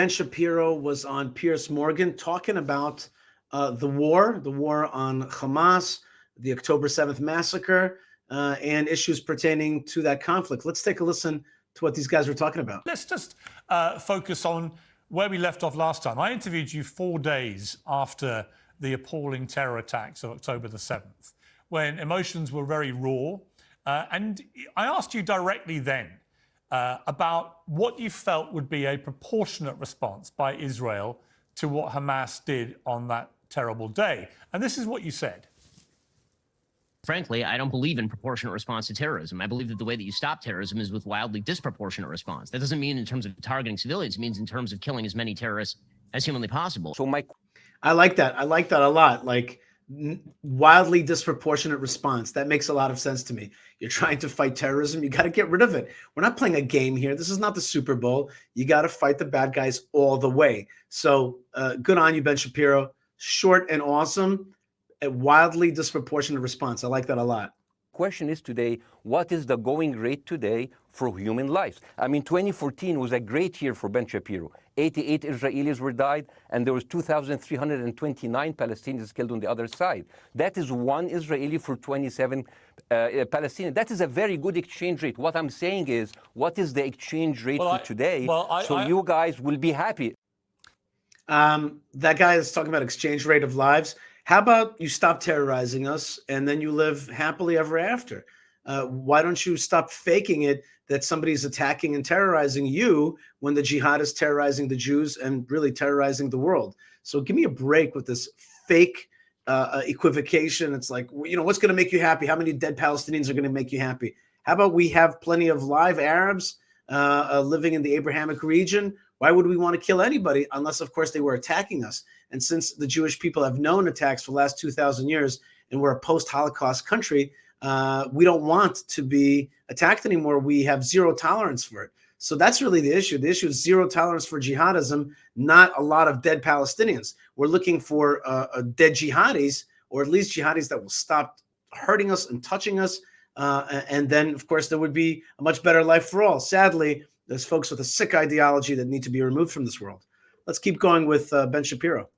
Ben Shapiro was on Piers Morgan talking about the war on Hamas, the October 7th massacre, and issues pertaining to that conflict. Let's take a listen to what these guys were talking about. Let's just focus on where we left off last time. I interviewed you 4 days after the appalling terror attacks of October the 7th, when emotions were very raw. And I asked you directly then about what you felt would be a proportionate response by Israel to what Hamas did on that terrible day. And this is what you said. Frankly, I don't believe in proportionate response to terrorism. I believe that the way that you stop terrorism is with wildly disproportionate response. That doesn't mean in terms of targeting civilians. It means in terms of killing as many terrorists as humanly possible. So I like that. I like that a lot. Like wildly disproportionate response. That makes a lot of sense to me. You're trying to fight terrorism. You got to get rid of it. We're not playing a game here. This is not the Super Bowl. You got to fight the bad guys all the way. So good on you, Ben Shapiro. Short and awesome. A wildly disproportionate response. I like that a lot. Question is today, what is the going rate today for human lives? I mean, 2014 was a great year for Ben Shapiro. 88 Israelis were died, and there was 2,329 Palestinians killed on the other side. That is one Israeli for 27 Palestinians. That is a very good exchange rate. What I'm saying is, what is the exchange rate for today? You guys will be happy. That guy is talking about exchange rate of lives. How about you stop terrorizing us and then you live happily ever after? Why don't you stop faking it that somebody's attacking and terrorizing you when the jihad is terrorizing the Jews and really terrorizing the world? So give me a break with this fake equivocation. It's like, you know, what's going to make you happy? How many dead Palestinians are going to make you happy? How about we have plenty of live Arabs living in the Abrahamic region? Why would we want to kill anybody unless, of course, they were attacking us? And since the Jewish people have known attacks for the last 2,000 years and we're a post-Holocaust country, we don't want to be attacked anymore. We have zero tolerance for it. So that's really the issue. The issue is zero tolerance for jihadism, not a lot of dead Palestinians. We're looking for dead jihadis, or at least jihadis that will stop hurting us and touching us. And then, of course, there would be a much better life for all. Sadly, there's folks with a sick ideology that need to be removed from this world. Let's keep going with Ben Shapiro.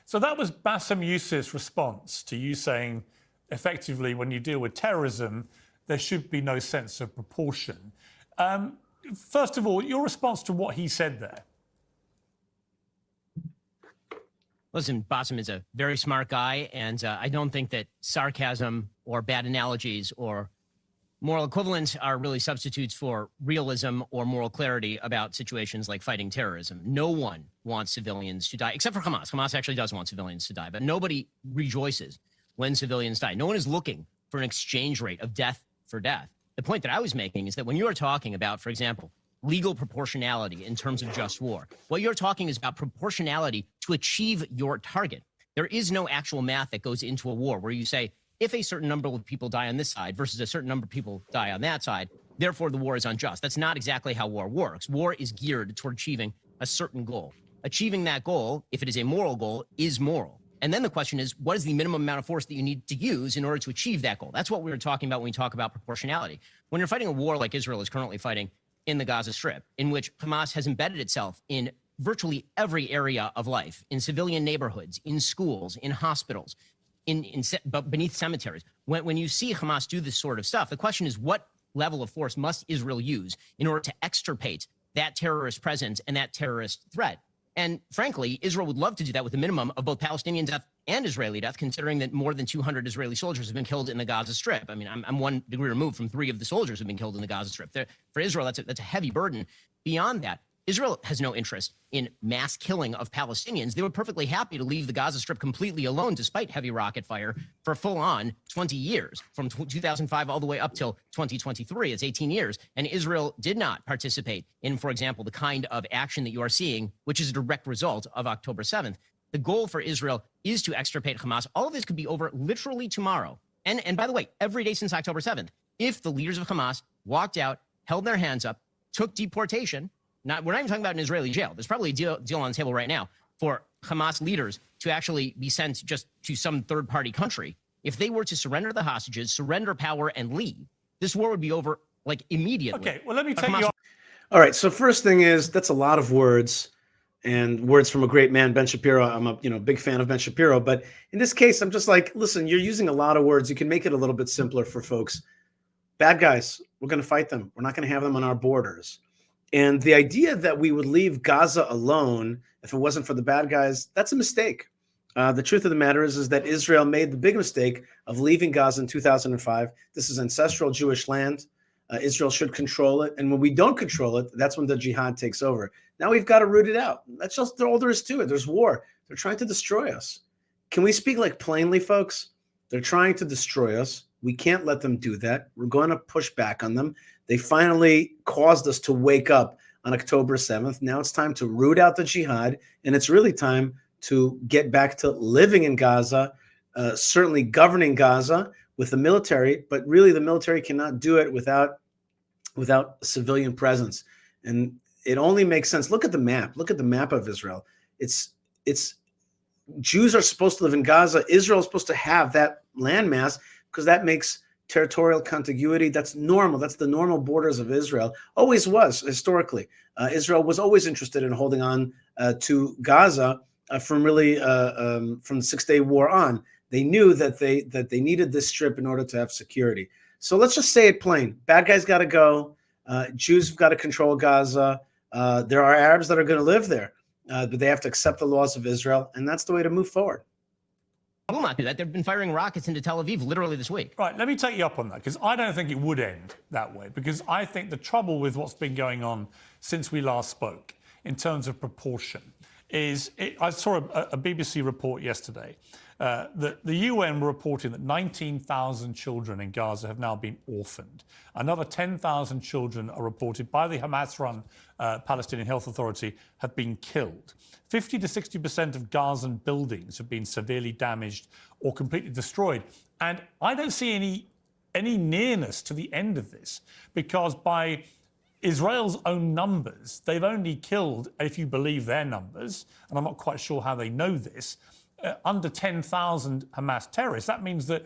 So that was Bassem Youssef's response to you saying, effectively, when you deal with terrorism, there should be no sense of proportion. First of all, your response to what he said there. Listen, Bassem is a very smart guy, and I don't think that sarcasm or bad analogies or moral equivalents are really substitutes for realism or moral clarity about situations like fighting terrorism. No one wants civilians to die, except for Hamas. Hamas actually does want civilians to die, but nobody rejoices when civilians die. No one is looking for an exchange rate of death for death. The point that I was making is that when you are talking about, for example, legal proportionality in terms of just war, what you're talking is about proportionality to achieve your target. There is no actual math that goes into a war where you say, if a certain number of people die on this side versus a certain number of people die on that side, therefore the war is unjust. That's not exactly how war works. War is geared toward achieving a certain goal. Achieving that goal, if it is a moral goal, is moral. And then the question is, what is the minimum amount of force that you need to use in order to achieve that goal? That's what we were talking about when we talk about proportionality. When you're fighting a war like Israel is currently fighting in the Gaza Strip, in which Hamas has embedded itself in virtually every area of life, in civilian neighborhoods, in schools, in hospitals, beneath cemeteries. When you see Hamas do this sort of stuff, the question is, what level of force must Israel use in order to extirpate that terrorist presence and that terrorist threat? And frankly, Israel would love to do that with a minimum of both Palestinian death and Israeli death, considering that more than 200 Israeli soldiers have been killed in the Gaza Strip. I mean, I'm 1 degree removed from 3 of the soldiers who have been killed in the Gaza Strip. For Israel, that's a heavy burden. Beyond that, Israel has no interest in mass killing of Palestinians. They were perfectly happy to leave the Gaza Strip completely alone, despite heavy rocket fire, for full-on 20 years, from 2005 all the way up till 2023. It's 18 years. And Israel did not participate in, for example, the kind of action that you are seeing, which is a direct result of October 7th. The goal for Israel is to extirpate Hamas. All of this could be over literally tomorrow. And by the way, every day since October 7th, if the leaders of Hamas walked out, held their hands up, took deportation. We're not even talking about an Israeli jail. There's probably a deal on the table right now for Hamas leaders to actually be sent just to some third-party country. If they were to surrender the hostages, surrender power, and leave, this war would be over like immediately. Okay, well, let me take you on. All right, so first thing is, that's a lot of words. And words from a great man, Ben Shapiro. I'm a big fan of Ben Shapiro, but in this case, I'm just like, listen, you're using a lot of words. You can make it a little bit simpler for folks. Bad guys, we're going to fight them. We're not going to have them on our borders. And the idea that we would leave Gaza alone if it wasn't for the bad guys, that's a mistake. The truth of the matter is that Israel made the big mistake of leaving Gaza in 2005. This is ancestral Jewish land. Israel should control it. And when we don't control it, that's when the jihad takes over. Now we've got to root it out. That's just all there is to it. There's war. They're trying to destroy us. Can we speak like plainly, folks? They're trying to destroy us. We can't let them do that. We're going to push back on them. They finally caused us to wake up on October 7th. Now it's time to root out the jihad, and it's really time to get back to living in Gaza, certainly governing Gaza with the military, but really the military cannot do it without civilian presence. And it only makes sense. Look at the map. Look at the map of Israel. It's Jews are supposed to live in Gaza. Israel is supposed to have that landmass because that makes territorial contiguity. That's normal. That's the normal borders of Israel. Always was historically. Israel was always interested in holding on to Gaza from the 6 Day War on. They knew that they needed this strip in order to have security. So let's just say it plain. Bad guys got to go. Jews have got to control Gaza. There are Arabs that are going to live there, but they have to accept the laws of Israel, and that's the way to move forward. I will not do that. They've been firing rockets into Tel Aviv literally this week. Right, let me take you up on that, because I don't think it would end that way, because I think the trouble with what's been going on since we last spoke in terms of proportion is, I saw a BBC report yesterday that the UN were reporting that 19,000 children in Gaza have now been orphaned. Another 10,000 children are reported by the Hamas-run Palestinian Health Authority have been killed. 50 to 60% of Gazan buildings have been severely damaged or completely destroyed. And I don't see any nearness to the end of this, because by Israel's own numbers, they've only killed, if you believe their numbers, and I'm not quite sure how they know this, under 10,000 Hamas terrorists. That means that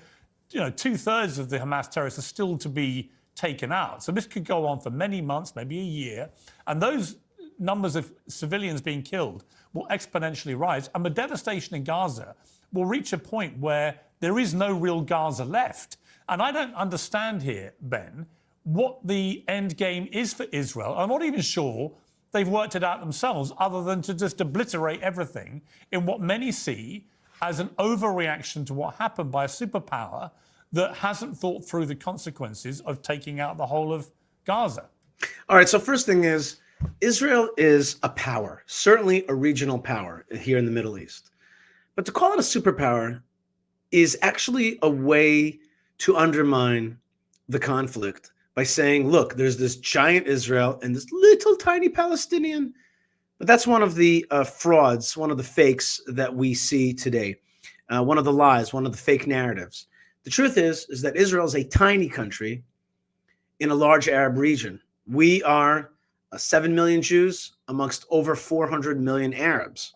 2/3 of the Hamas terrorists are still to be taken out. So this could go on for many months, maybe a year, and those numbers of civilians being killed will exponentially rise, and the devastation in Gaza will reach a point where there is no real Gaza left. And I don't understand here, Ben, what the end game is for Israel. I'm not even sure they've worked it out themselves, other than to just obliterate everything in what many see as an overreaction to what happened by a superpower that hasn't thought through the consequences of taking out the whole of Gaza. All right, so first thing is, Israel is a power, certainly a regional power here in the Middle East. But to call it a superpower is actually a way to undermine the conflict by saying, look, there's this giant Israel and this little tiny Palestinian. But that's one of the frauds, one of the fakes that we see today, one of the lies, one of the fake narratives. The truth is that Israel is a tiny country in a large Arab region. We are 7 million Jews amongst over 400 million Arabs.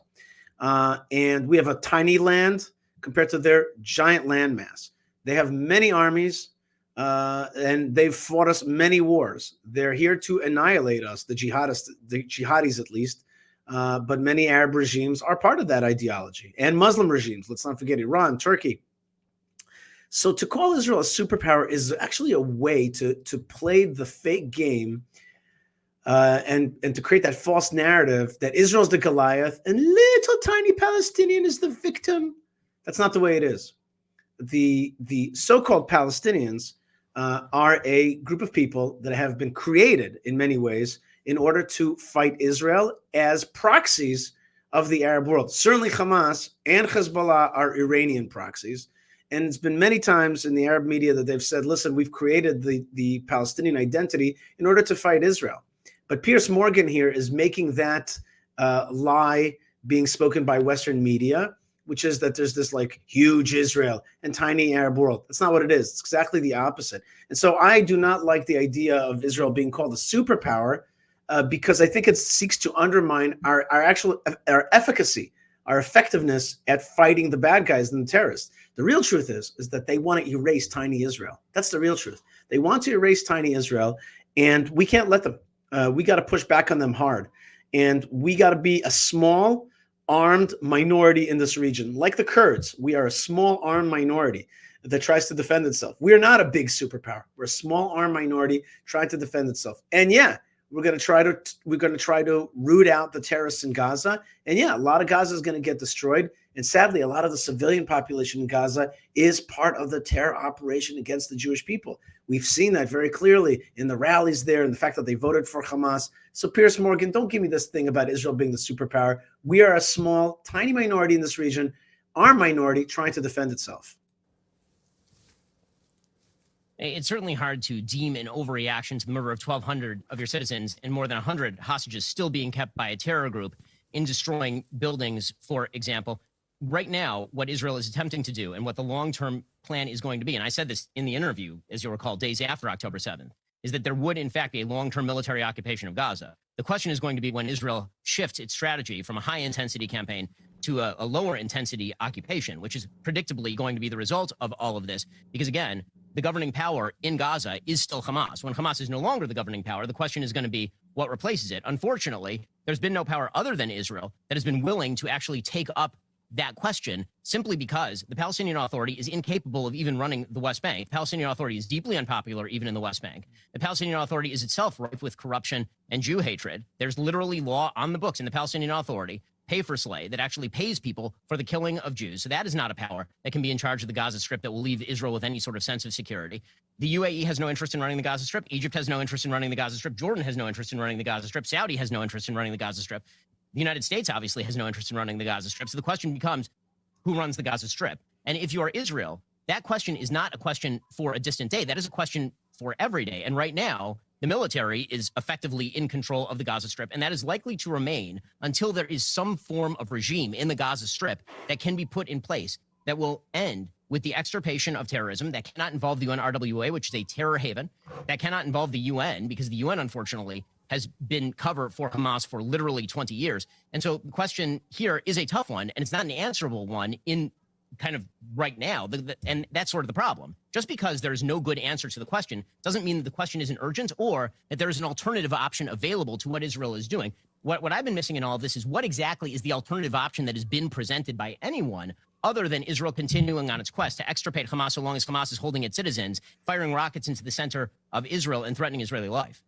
And we have a tiny land compared to their giant landmass. They have many armies, and they've fought us many wars. They're here to annihilate us, the jihadis at least. But many Arab regimes are part of that ideology, and Muslim regimes. Let's not forget Iran, Turkey. So to call Israel a superpower is actually a way to play the fake game and to create that false narrative that Israel's the Goliath and little tiny Palestinian is the victim. That's not the way it is. The so-called Palestinians are a group of people that have been created in many ways in order to fight Israel as proxies of the Arab world. Certainly Hamas and Hezbollah are Iranian proxies. And it's been many times in the Arab media that they've said, listen, we've created the Palestinian identity in order to fight Israel. But Piers Morgan here is making that lie being spoken by Western media, which is that there's this like huge Israel and tiny Arab world. That's not what it is. It's exactly the opposite. And so I do not like the idea of Israel being called a superpower because I think it seeks to undermine our efficacy, our effectiveness at fighting the bad guys and the terrorists. The real truth is that they want to erase tiny Israel. That's the real truth. They want to erase tiny Israel, and we can't let them. We got to push back on them hard. And we got to be a small armed minority in this region. Like the Kurds, we are a small armed minority that tries to defend itself. We're not a big superpower. We're a small armed minority trying to defend itself. And yeah, we're going to try to root out the terrorists in Gaza. And yeah, a lot of Gaza is going to get destroyed. And sadly, a lot of the civilian population in Gaza is part of the terror operation against the Jewish people. We've seen that very clearly in the rallies there and the fact that they voted for Hamas. So Piers Morgan, don't give me this thing about Israel being the superpower. We are a small, tiny minority in this region, our minority trying to defend itself. It's certainly hard to deem an overreaction to the murder of 1,200 of your citizens and more than 100 hostages still being kept by a terror group in destroying buildings, for example. Right now, what Israel is attempting to do and what the long-term plan is going to be, and I said this in the interview, as you'll recall, days after October 7th, is that there would, in fact, be a long-term military occupation of Gaza. The question is going to be when Israel shifts its strategy from a high-intensity campaign to a lower-intensity occupation, which is predictably going to be the result of all of this. Because, again, the governing power in Gaza is still Hamas. When Hamas is no longer the governing power, the question is going to be what replaces it. Unfortunately, there's been no power other than Israel that has been willing to actually take up that question simply because the Palestinian Authority is incapable of even running the West Bank. The Palestinian Authority is deeply unpopular even in the West Bank. The Palestinian Authority is itself rife with corruption and Jew hatred. There's literally law on the books in the Palestinian Authority, pay for slay, that actually pays people for the killing of Jews. So that is not a power that can be in charge of the Gaza Strip that will leave Israel with any sort of sense of security. The UAE has no interest in running the Gaza Strip. Egypt has no interest in running the Gaza Strip. Jordan has no interest in running the Gaza Strip. Saudi has no interest in running the Gaza Strip. The United States obviously has no interest in running the Gaza Strip. So the question becomes, who runs the Gaza Strip? And if you are Israel, that question is not a question for a distant day. That is a question for every day. And right now, the military is effectively in control of the Gaza Strip, and that is likely to remain until there is some form of regime in the Gaza Strip that can be put in place that will end with the extirpation of terrorism, that cannot involve the UNRWA, which is a terror haven, that cannot involve the UN, because the UN, unfortunately, has been cover for Hamas for literally 20 years. And so the question here is a tough one, and it's not an answerable one in kind of right now. And that's sort of the problem. Just because there is no good answer to the question doesn't mean that the question isn't urgent or that there is an alternative option available to what Israel is doing. What I've been missing in all of this is what exactly is the alternative option that has been presented by anyone other than Israel continuing on its quest to extirpate Hamas so long as Hamas is holding its citizens, firing rockets into the center of Israel and threatening Israeli life.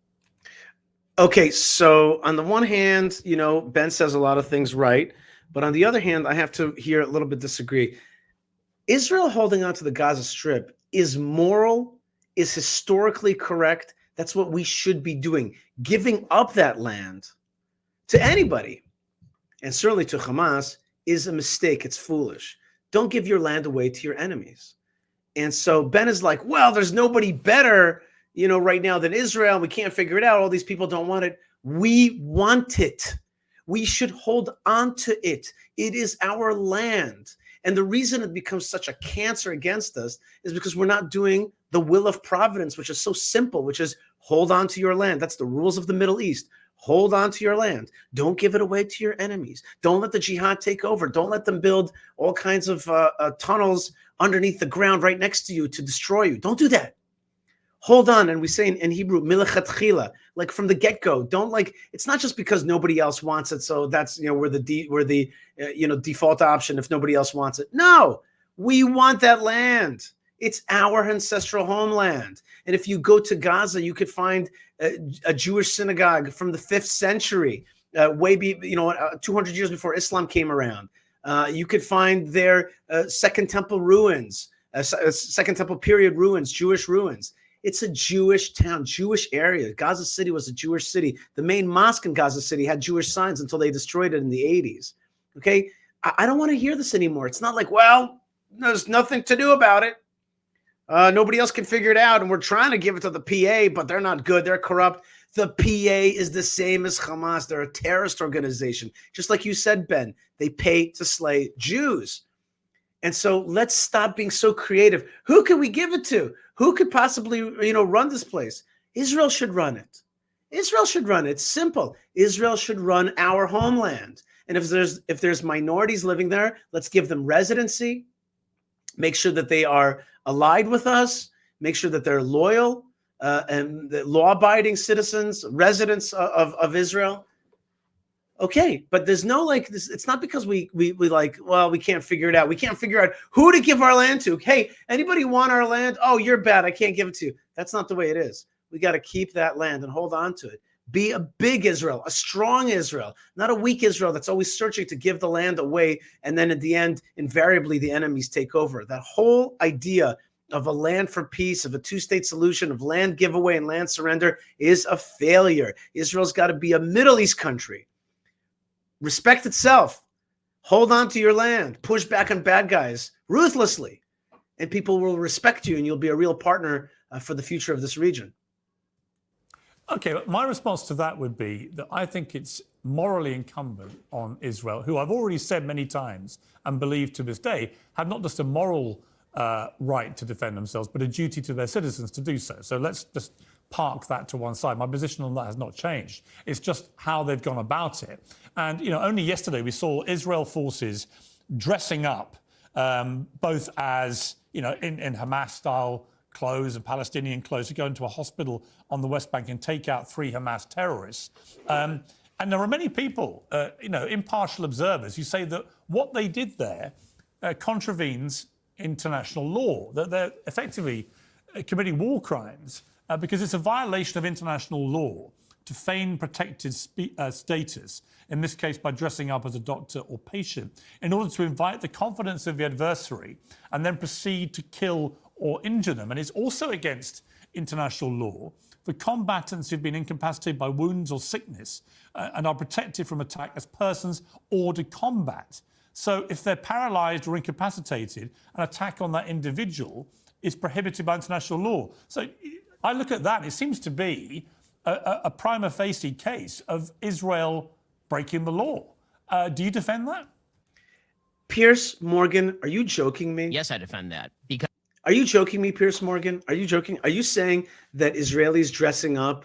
Okay, so on the one hand, you know, Ben says a lot of things right, but on the other hand, I have to here a little bit disagree. Israel holding on to the Gaza Strip is moral, is historically correct. That's what we should be doing. Giving up that land to anybody, and certainly to Hamas, is a mistake. It's foolish. Don't give your land away to your enemies. And so Ben is like, well, there's nobody better, you know, right now than Israel. We can't figure it out. All these people don't want it. We want it. We should hold on to it. It is our land. And the reason it becomes such a cancer against us is because we're not doing the will of providence, which is so simple, which is hold on to your land. That's the rules of the Middle East. Hold on to your land. Don't give it away to your enemies. Don't let the jihad take over. Don't let them build all kinds of tunnels underneath the ground right next to you to destroy you. Don't do that. Hold on. And we say in Hebrew, milechatchila, like from the get-go. Don't like, it's not just because nobody else wants it. So that's, you know, we're the default option if nobody else wants it. No, we want that land. It's our ancestral homeland. And if you go to Gaza, you could find a Jewish synagogue from the 5th century, 200 years before Islam came around. You could find their Second Temple ruins, Second Temple period ruins, Jewish ruins. It's a Jewish town, Jewish area. Gaza City was a Jewish city. The main mosque in Gaza City had Jewish signs until they destroyed it in the 80s. Okay? I don't want to hear this anymore. It's not like, well, there's nothing to do about it. Nobody else can figure it out, and we're trying to give it to the PA, but they're not good. They're corrupt. The PA is the same as Hamas. They're a terrorist organization. Just like you said, Ben, they pay to slay Jews. And so let's stop being so creative. Who can we give it to? Who could possibly, run this place? Israel should run it. Israel should run it. It's simple. Israel should run our homeland. And if there's minorities living there, let's give them residency. Make sure that they are allied with us. Make sure that they're loyal and law-abiding citizens, residents of Israel. Okay, but there's no like this. It's not because we like, well, we can't figure it out. We can't figure out who to give our land to. Hey, anybody want our land? Oh, you're bad. I can't give it to you. That's not the way it is. We got to keep that land and hold on to it. Be a big Israel, a strong Israel, not a weak Israel that's always searching to give the land away. And then at the end, invariably, the enemies take over. That whole idea of a land for peace, of a two-state solution, of land giveaway and land surrender is a failure. Israel's got to be a Middle East country. Respect itself. Hold on to your land. Push back on bad guys ruthlessly. And people will respect you, and you'll be a real partner for the future of this region. Okay, but my response to that would be that I think it's morally incumbent on Israel, who I've already said many times and believe to this day have not just a moral right to defend themselves, but a duty to their citizens to do so. So let's just park that to one side. My position on that has not changed. It's just how they've gone about it. And, you know, only yesterday we saw Israel forces dressing up both as, you know, in Hamas-style clothes and Palestinian clothes to go into a hospital on the West Bank and take out 3 Hamas terrorists. And there are many people, you know, impartial observers who say that what they did there contravenes international law, that they're effectively committing war crimes because it's a violation of international law to feign protected status, in this case by dressing up as a doctor or patient, in order to invite the confidence of the adversary and then proceed to kill or injure them. And it's also against international law for combatants who've been incapacitated by wounds or sickness and are protected from attack as persons ordered combat. So if they're paralyzed or incapacitated, an attack on that individual is prohibited by international law. So I look at that, and it seems to be a prima facie case of Israel breaking the law. Do you defend that? Piers Morgan, are you joking me? Yes, I defend that. Because Are you joking me, Piers Morgan? Are you joking? Are you saying that Israelis dressing up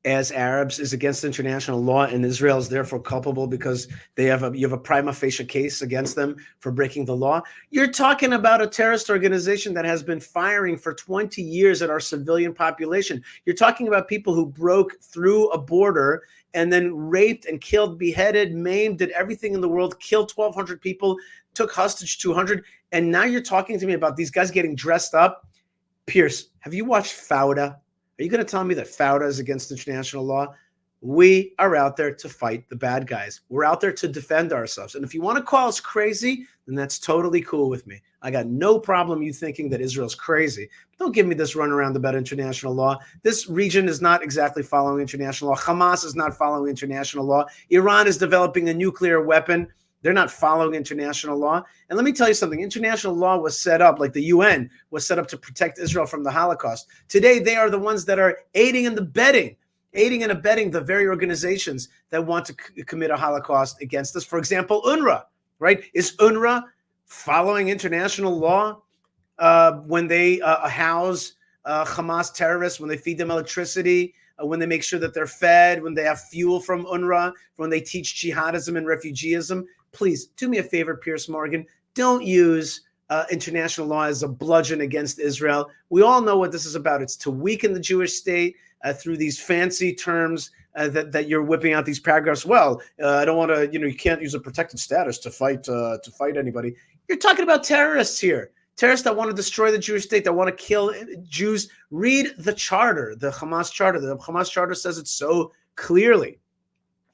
as Arabs is against international law and Israel is therefore culpable because you have a prima facie case against them for breaking the law? You're talking about a terrorist organization that has been firing for 20 years at our civilian population. You're talking about people who broke through a border and then raped and killed, beheaded, maimed, did everything in the world, killed 1,200 people, took hostage 200. And now you're talking to me about these guys getting dressed up. Piers, have you watched Fauda? Are you going to tell me that Fauda is against international law? We are out there to fight the bad guys. We're out there to defend ourselves. And if you want to call us crazy, then that's totally cool with me. I got no problem you thinking that Israel's crazy. But don't give me this runaround about international law. This region is not exactly following international law. Hamas is not following international law. Iran is developing a nuclear weapon. They're not following international law. And let me tell you something. International law was set up, like the UN was set up to protect Israel from the Holocaust. Today, they are the ones that are aiding and abetting the very organizations that want to commit a Holocaust against us. For example, UNRWA, right? Is UNRWA following international law when they house Hamas terrorists, when they feed them electricity, when they make sure that they're fed, when they have fuel from UNRWA, when they teach jihadism and refugeeism? Please do me a favor, Piers Morgan. Don't use international law as a bludgeon against Israel. We all know what this is about. It's to weaken the Jewish state through these fancy terms that you're whipping out these paragraphs. Well, I don't want to, you can't use a protected status to fight anybody. You're talking about terrorists here. Terrorists that want to destroy the Jewish state, that want to kill Jews. Read the charter, the Hamas charter. The Hamas charter says it so clearly.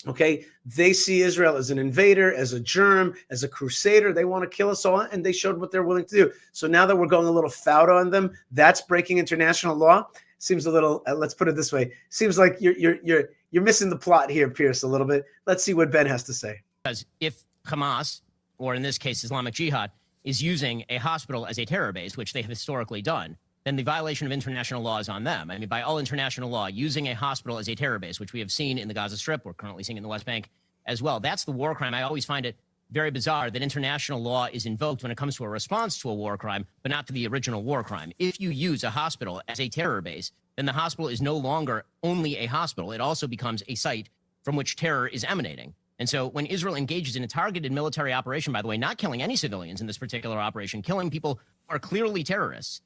Okay, they see Israel as an invader, as a germ, as a crusader. They want to kill us all, and they showed what they're willing to do. So now that we're going a little Fauda on them, that's breaking international law. Seems a little. Let's put it this way. Seems like you're missing the plot here, Piers, a little bit. Let's see what Ben has to say. because if Hamas, or in this case Islamic Jihad, is using a hospital as a terror base, which they have historically done, then the violation of international law is on them. I mean, by all international law, using a hospital as a terror base, which we have seen in the Gaza Strip, we're currently seeing in the West Bank as well. That's the war crime. I always find it very bizarre that international law is invoked when it comes to a response to a war crime, but not to the original war crime. If you use a hospital as a terror base, then the hospital is no longer only a hospital. It also becomes a site from which terror is emanating. And so when Israel engages in a targeted military operation, by the way, not killing any civilians in this particular operation, killing people who are clearly terrorists,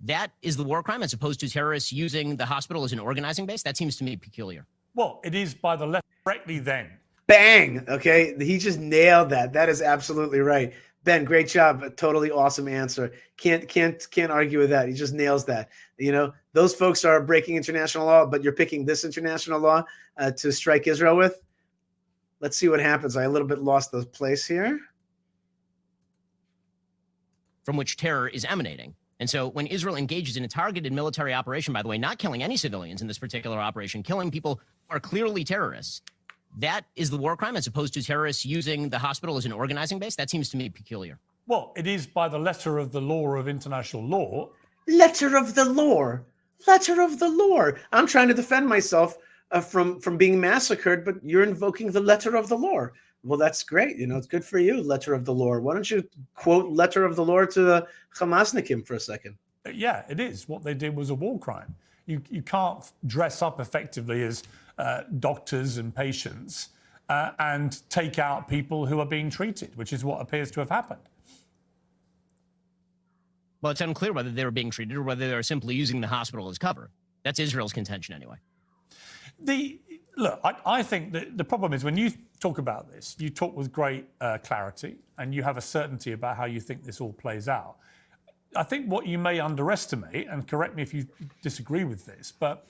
that is the war crime as opposed to terrorists using the hospital as an organizing base? That seems to me peculiar. Well, it is by the left correctly then Bang. Okay. He just nailed that. That is absolutely right. Ben, great job. A totally awesome answer. Can't argue with that. He just nails that. Those folks are breaking international law, but you're picking this international law to strike Israel with. Let's see what happens. I a little bit lost the place here. From which terror is emanating. And so when Israel engages in a targeted military operation, by the way, not killing any civilians in this particular operation, killing people who are clearly terrorists, that is the war crime as opposed to terrorists using the hospital as an organizing base? That seems to me peculiar. Well, it is by the letter of the law of international law. Letter of the law. Letter of the law. I'm trying to defend myself from being massacred, but you're invoking the letter of the law. Well, that's great. It's good for you, letter of the law. Why don't you quote letter of the law to the Hamasnikim for a second? Yeah, it is. What they did was a war crime. You can't dress up effectively as doctors and patients and take out people who are being treated, which is what appears to have happened. Well, it's unclear whether they were being treated or whether they were simply using the hospital as cover. That's Israel's contention anyway. Look, I think that the problem is when you talk about this, you talk with great clarity and you have a certainty about how you think this all plays out. I think what you may underestimate, and correct me if you disagree with this, but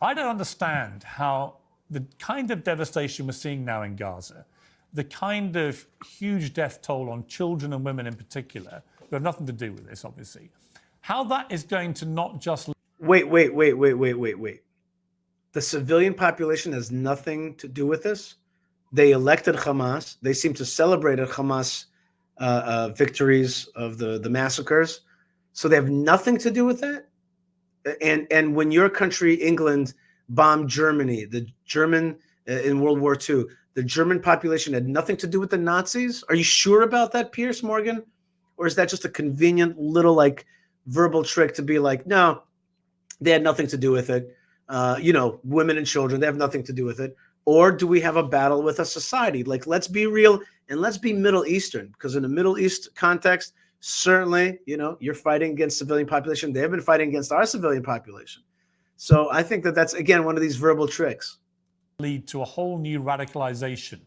I don't understand how the kind of devastation we're seeing now in Gaza, the kind of huge death toll on children and women in particular, who have nothing to do with this, obviously, how that is going to not just... Wait. The civilian population has nothing to do with this. They elected Hamas. They seem to celebrate Hamas victories of the massacres. So they have nothing to do with that. And when your country, England, bombed Germany, the German in World War II, the German population had nothing to do with the Nazis. Are you sure about that, Piers Morgan? Or is that just a convenient little verbal trick to be like, no, they had nothing to do with it. Women and children, they have nothing to do with it. Or do we have a battle with a society? Let's be real and let's be Middle Eastern, because in a Middle East context, certainly, you're fighting against civilian population. They have been fighting against our civilian population. So I think that that's, again, one of these verbal tricks. Lead to a whole new radicalization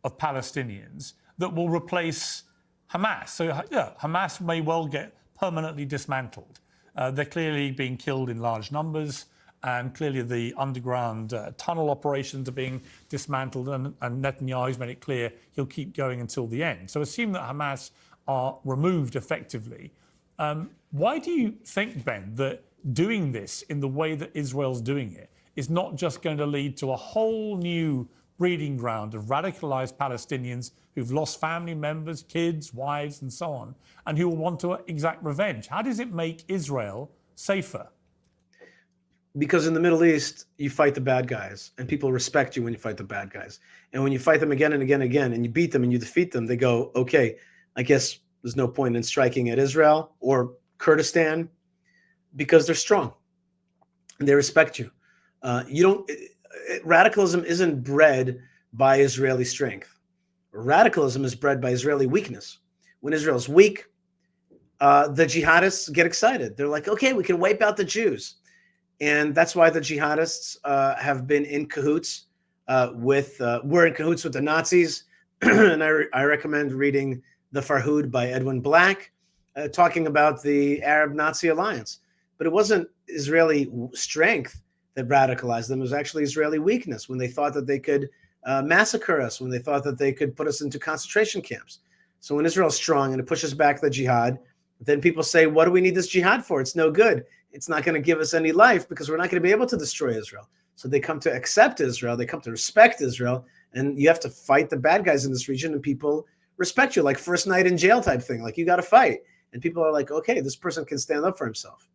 of Palestinians that will replace Hamas. So yeah, Hamas may well get permanently dismantled. They're clearly being killed in large numbers. And clearly the underground tunnel operations are being dismantled, and Netanyahu's made it clear he'll keep going until the end. So assume that Hamas are removed effectively. Why do you think, Ben, that doing this in the way that Israel's doing it is not just going to lead to a whole new breeding ground of radicalized Palestinians who've lost family members, kids, wives, and so on, and who will want to exact revenge? How does it make Israel safer? Because in the Middle East, you fight the bad guys, and people respect you when you fight the bad guys. And when you fight them again and again and again, and you beat them and you defeat them, they go, okay, I guess there's no point in striking at Israel or Kurdistan, because they're strong and they respect you. Radicalism isn't bred by Israeli strength. Radicalism is bred by Israeli weakness. When Israel's weak, the jihadists get excited. They're like, okay, we can wipe out the Jews. And that's why the jihadists have been in cahoots we're in cahoots with the Nazis. And I recommend reading The Farhud by Edwin Black, talking about the Arab-Nazi alliance. But it wasn't Israeli strength that radicalized them. It was actually Israeli weakness when they thought that they could massacre us, when they thought that they could put us into concentration camps. So when Israel's strong and it pushes back the jihad, then people say, what do we need this jihad for? It's no good. It's not going to give us any life because we're not going to be able to destroy Israel. So they come to accept Israel. They come to respect Israel. And you have to fight the bad guys in this region, and people respect you, like first night in jail type thing. Like, you got to fight. And people are like, okay, this person can stand up for himself.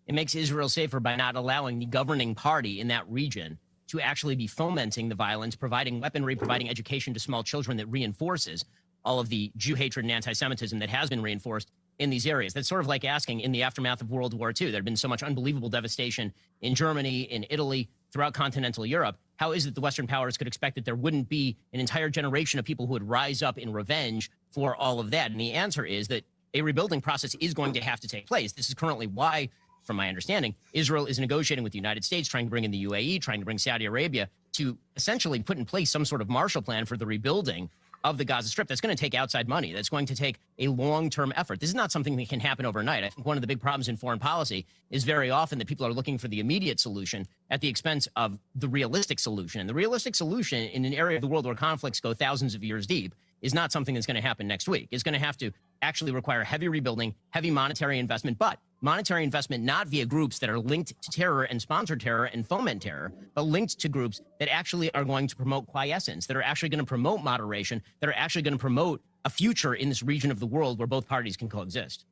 It makes Israel safer by not allowing the governing party in that region to actually be fomenting the violence, providing weaponry, providing education to small children that reinforces all of the Jew hatred and anti-Semitism that has been reinforced in these areas. That's sort of like asking, in the aftermath of World War II, there had been so much unbelievable devastation in Germany, in Italy, throughout continental Europe. How is it the Western powers could expect that there wouldn't be an entire generation of people who would rise up in revenge for all of that? And the answer is that a rebuilding process is going to have to take place. This is currently why from my understanding, Israel is negotiating with the United States, trying to bring in the UAE, trying to bring Saudi Arabia to essentially put in place some sort of Marshall Plan for the rebuilding of the Gaza Strip. That's going to take outside money. That's going to take a long-term effort. This is not something that can happen overnight. I think one of the big problems in foreign policy is very often that people are looking for the immediate solution at the expense of the realistic solution. And the realistic solution in an area of the world where conflicts go thousands of years deep is not something that's going to happen next week. It's going to have to actually require heavy rebuilding, heavy monetary investment, but monetary investment not via groups that are linked to terror and sponsor terror and foment terror, but linked to groups that actually are going to promote quiescence, that are actually going to promote moderation, that are actually going to promote a future in this region of the world where both parties can coexist.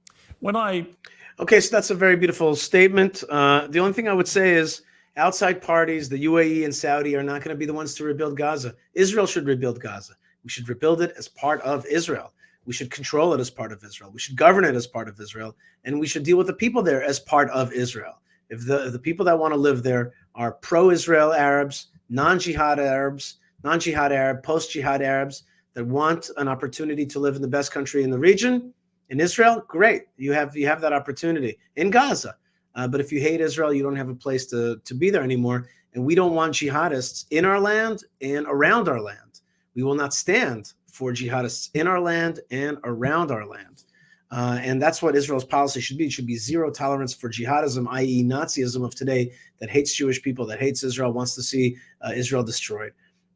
Okay, so that's a very beautiful statement. The only thing I would say is outside parties, the UAE and Saudi, are not going to be the ones to rebuild Gaza. Israel should rebuild Gaza. We should rebuild it as part of Israel. We should control it as part of Israel. We should govern it as part of Israel. And we should deal with the people there as part of Israel. If the people that want to live there are pro-Israel Arabs, non-Jihad Arabs, non-Jihad Arab, post-Jihad Arabs that want an opportunity to live in the best country in the region, in Israel, great. You have that opportunity in Gaza. But if you hate Israel, you don't have a place to be there anymore. And we don't want jihadists in our land and around our land. We will not stand for jihadists in our land and around our land. And that's what Israel's policy should be. It should be zero tolerance for jihadism, i.e. Nazism of today that hates Jewish people, that hates Israel, wants to see Israel destroyed.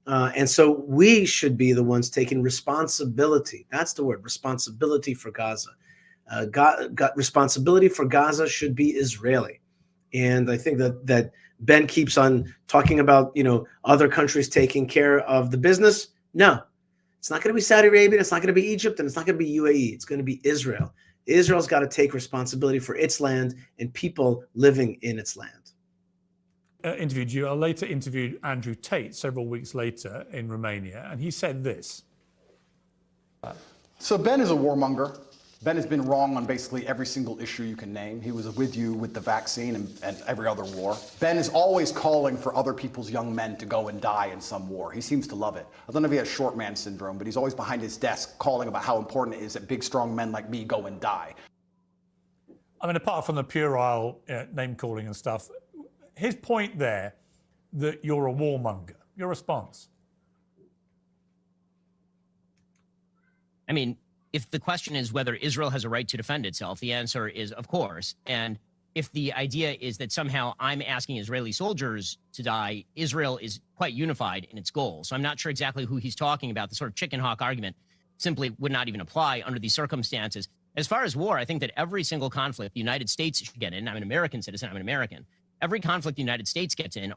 And so we should be the ones taking responsibility. That's the word, responsibility for Gaza. Responsibility for Gaza should be Israeli. And I think that Ben keeps on talking about, other countries taking care of the business. No, it's not going to be Saudi Arabia. It's not going to be Egypt, and it's not going to be UAE. It's going to be Israel. Israel's got to take responsibility for its land and people living in its land. Interviewed you. I later interviewed Andrew Tate several weeks later in Romania, and he said this. So Ben is a warmonger. Ben has been wrong on basically every single issue you can name. He was with you with the vaccine and every other war. Ben is always calling for other people's young men to go and die in some war. He seems to love it. I don't know if he has short man syndrome, but he's always behind his desk calling about how important it is that big, strong men like me go and die. I mean, apart from the puerile name calling and stuff, his point there that you're a warmonger, your response? I mean, if the question is whether Israel has a right to defend itself, the answer is of course. And if the idea is that somehow I'm asking Israeli soldiers to die, Israel is quite unified in its goal. So I'm not sure exactly who he's talking about. The sort of chicken hawk argument simply would not even apply under these circumstances. As far as war, I think that every single conflict the United States should get in, I'm an American citizen, I'm an American. Every conflict the United States gets in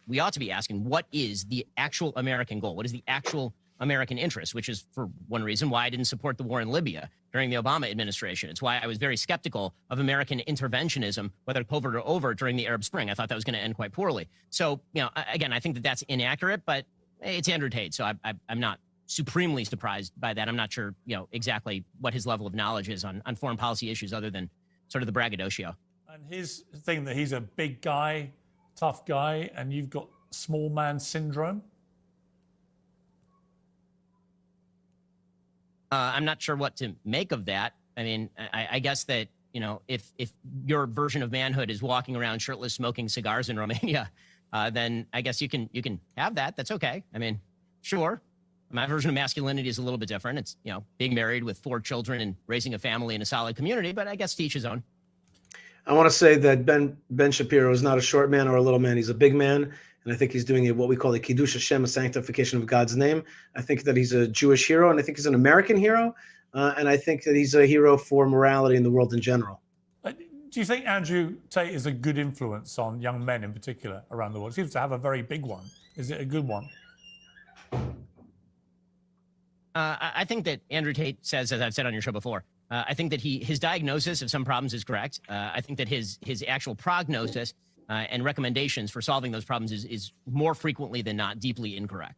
we ought to be asking, what is the actual American goal? What is the actual American interest, which is for one reason why I didn't support the war in Libya during the Obama administration. It's why I was very skeptical of American interventionism, whether covert or overt, during the Arab Spring. I thought that was going to end quite poorly. So, again, I think that that's inaccurate, but it's Andrew Tate, so I'm not supremely surprised by that. I'm not sure, exactly what his level of knowledge is on foreign policy issues other than sort of the braggadocio. And his thing that he's a big guy, tough guy, and you've got small man syndrome? I'm not sure what to make of that. I mean, I guess that, if your version of manhood is walking around shirtless, smoking cigars in Romania, then I guess you can have that. That's okay. I mean, sure. My version of masculinity is a little bit different. It's, being married with 4 children and raising a family in a solid community, but I guess to each his own. I want to say that Ben Shapiro is not a short man or a little man. He's a big man. And I think he's doing what we call the Kiddush Hashem, a sanctification of God's name. I think that he's a Jewish hero, and I think he's an American hero. And I think that he's a hero for morality in the world in general. Do you think Andrew Tate is a good influence on young men in particular around the world? He seems to have a very big one. Is it a good one? I think that Andrew Tate says, as I've said on your show before, I think that his diagnosis of some problems is correct. I think that his actual prognosis and recommendations for solving those problems is more frequently than not deeply incorrect.